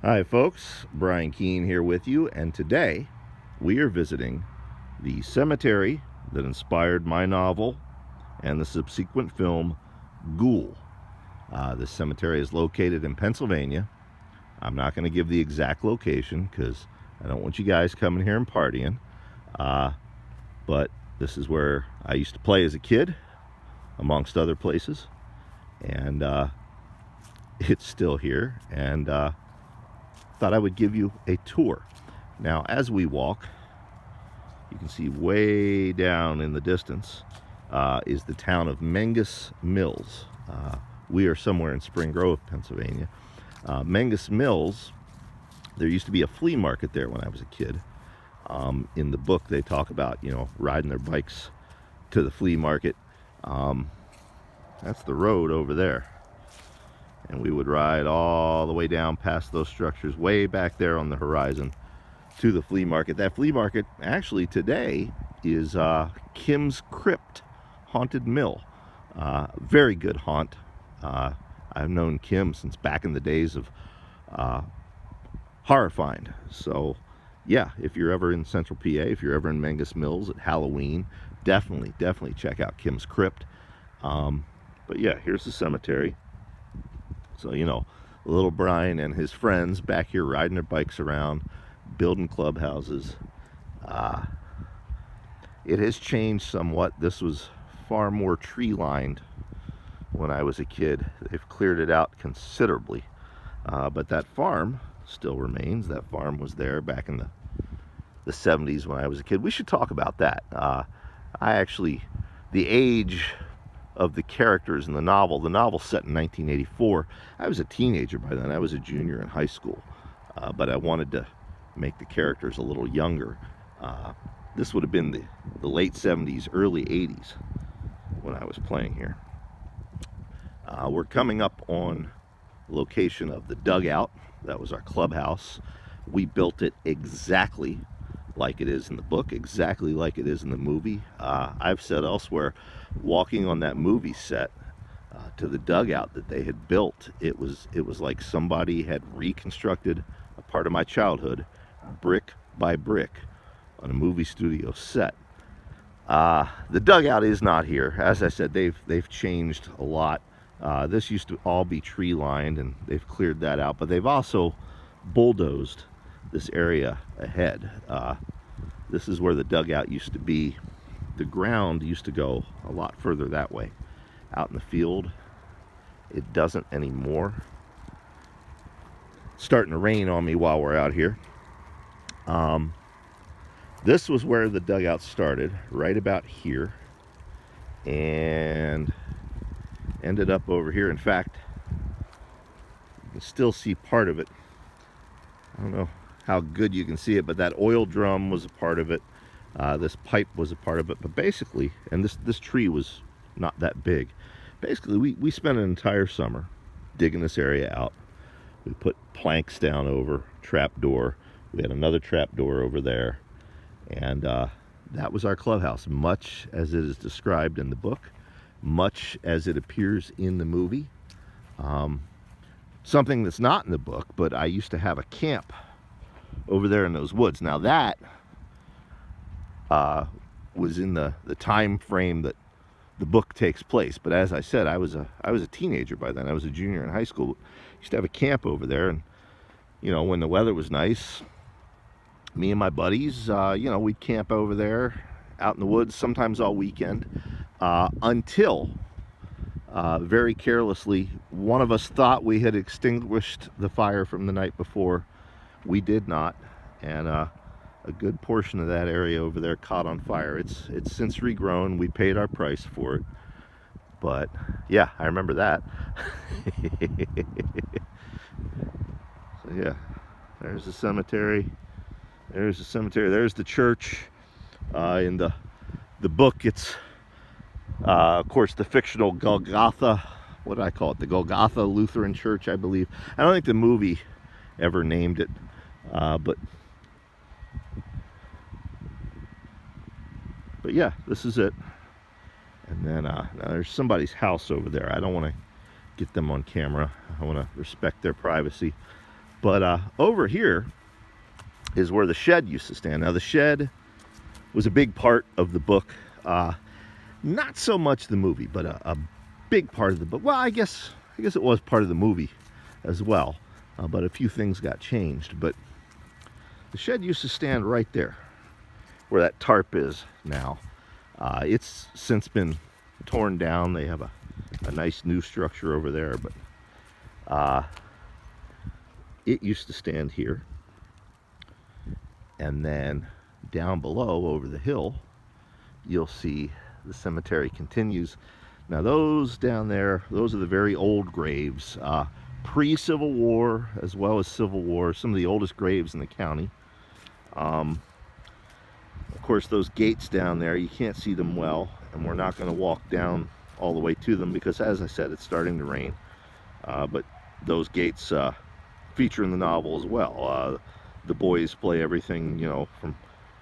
Hi folks, Brian Keene here with you, and today we are visiting the cemetery that inspired my novel and the subsequent film Ghoul. This cemetery is located in Pennsylvania. I'm not going to give the exact location because I don't want you guys coming here and partying, but this is where I used to play as a kid, amongst other places, and it's still here, and thought I would give you a tour. Now, as we walk, you can see way down in the distance is the town of Mengus Mills. We are somewhere in Spring Grove, Pennsylvania. Mengus Mills, there used to be a flea market there when I was a kid. In the book, they talk about, riding their bikes to the flea market. That's the road over there. And we would ride all the way down past those structures way back there on the horizon to the flea market. That flea market actually today is Kim's Crypt Haunted Mill. Very good haunt. I've known Kim since back in the days of Horrifying. So yeah, if you're ever in Central PA, if you're ever in Mengus Mills at Halloween, definitely check out Kim's Crypt. But yeah, here's the cemetery. So, little Brian and his friends back here riding their bikes around, building clubhouses. It has changed somewhat. This was far more tree-lined when I was a kid. They've cleared it out considerably. But that farm still remains. That farm was there back in the 70s when I was a kid. We should talk about that. The age of the characters in the novel's set in 1984. I was a teenager by then. I was a junior in high school, but I wanted to make the characters a little younger. This would have been the late 70s, early 80s when I was playing here. We're coming up on location of the dugout. That was our clubhouse. We built it exactly like it is in the book, exactly like it is in the movie. I've said elsewhere, walking on that movie set to the dugout that they had built, it was like somebody had reconstructed a part of my childhood, brick by brick, on a movie studio set. The dugout is not here. As I said, they've changed a lot. This used to all be tree lined, and they've cleared that out, but they've also bulldozed this area ahead. This is where the dugout used to be. The ground used to go a lot further that way, out in the field. It doesn't anymore. It's starting to rain on me while we're out here. This was where the dugout started, right about here, and ended up over here. In fact, you can still see part of it. I don't know how good you can see it, but that oil drum was a part of it. This pipe was a part of it, but basically, and this tree was not that big. Basically, we spent an entire summer digging this area out. We put planks down over, trap door. We had another trap door over there, and that was our clubhouse, much as it is described in the book, much as it appears in the movie. Something that's not in the book, but I used to have a camp over there in those woods. Now that was in the time frame that the book takes place. But as I said, I was a teenager by then. I was a junior in high school. Used to have a camp over there, and when the weather was nice, me and my buddies, we'd camp over there out in the woods, sometimes all weekend, until very carelessly one of us thought we had extinguished the fire from the night before. We did not, and a good portion of that area over there caught on fire. It's since regrown. We paid our price for it, but yeah, I remember that. So yeah, there's the cemetery. There's the cemetery. There's the church. In the book, it's of course the fictional Golgotha. What did I call it? The Golgotha Lutheran Church, I believe. I don't think the movie ever named it, but yeah, this is it. And then now there's somebody's house over there. I don't want to get them on camera. I want to respect their privacy. But over here is where the shed used to stand. Now the shed was a big part of the book. Not so much the movie, but a big part of the book. Well, I guess it was part of the movie as well. But a few things got changed. But the shed used to stand right there, where that tarp is now. It's since been torn down. They have a nice new structure over there, but it used to stand here. And then down below, over the hill, you'll see the cemetery continues. Now those down there, those are the very old graves, pre-Civil War as well as Civil War, some of the oldest graves in the county. Of course, those gates down there, you can't see them well, and we're not going to walk down all the way to them because, as I said, it's starting to rain. But those gates feature in the novel as well. The boys play everything, you know,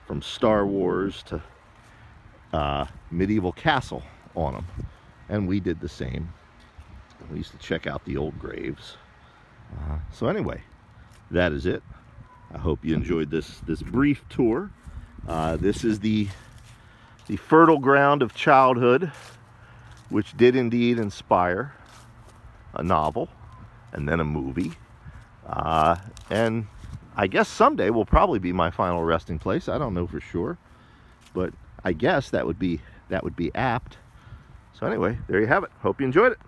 from Star Wars to medieval castle on them, and we did the same. We used to check out the old graves. So anyway, that is it. I hope you enjoyed this brief tour. This is the fertile ground of childhood, which did indeed inspire a novel and then a movie. And I guess someday will probably be my final resting place. I don't know for sure, but I guess that would be apt. So anyway, there you have it. Hope you enjoyed it.